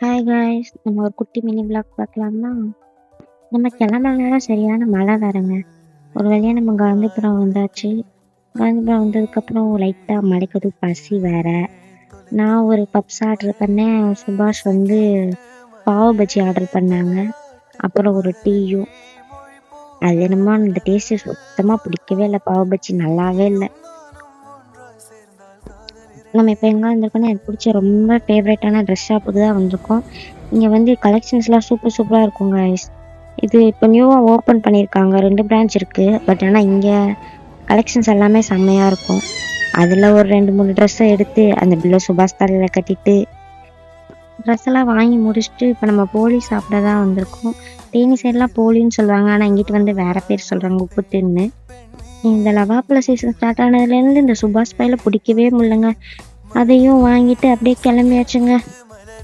Hi guys, நம்ம ஒரு குட்டி மினி vlog பார்க்கலாமா? நம்ம கிளம்புற நேரம் சரியான மழை வேறங்க. ஒரு வழியாக நம்ம காந்திபுரம் வந்தாச்சு. காந்திபுரம் வந்ததுக்கப்புறம் லைட்டாக மழைக்குது, பசி வேற. நான் ஒரு பப்ஸ் ஆர்டர் பண்ணேன். சுபாஷ் வந்து பாவ பஜ்ஜி ஆர்டர் பண்ணாங்க. அப்புறம் ஒரு டீயும். அது என்னமோ அந்த டேஸ்ட்டு சுத்தமாக பிடிக்கவே இல்லை. பாவ பஜ்ஜி நல்லாவே இல்லை. நம்ம இப்போ எங்கே வந்திருக்கோன்னா, எனக்கு பிடிச்ச ரொம்ப ஃபேவரட்டான ட்ரெஸ் ஷாப்புக்கு தான் வந்திருக்கோம். இங்கே வந்து கலெக்ஷன்ஸ்லாம் சூப்பராக இருக்கும் guys. இது இப்போ நியூவாக ஓப்பன் பண்ணியிருக்காங்க. 2 பிரான்ச் இருக்குது. பட் ஆனால் இங்கே கலெக்ஷன்ஸ் எல்லாமே செம்மையாக இருக்கும். அதில் ஒரு 2-3 ட்ரெஸ்ஸை எடுத்து அந்த பில்லை சுபாஷ் தலையில் கட்டிட்டு ட்ரெஸ் எல்லாம் வாங்கி முடிச்சுட்டு இப்போ நம்ம போலி சாப்பிட தான் வந்திருக்கோம். தேனி சைட்லாம் போலின்னு சொல்லுவாங்க, ஆனால் இங்கிட்டு வந்து வேறு பேர் சொல்கிறாங்க, உப்புத்துன்னு. இந்த லவாப்பழ சீசன் ஸ்டார்ட் ஆனதுலேருந்து இந்த சுபாஷ் பையில பிடிக்கவே முடியலங்க. அதையும் வாங்கிட்டு அப்படியே கிளம்பியாச்சுங்க.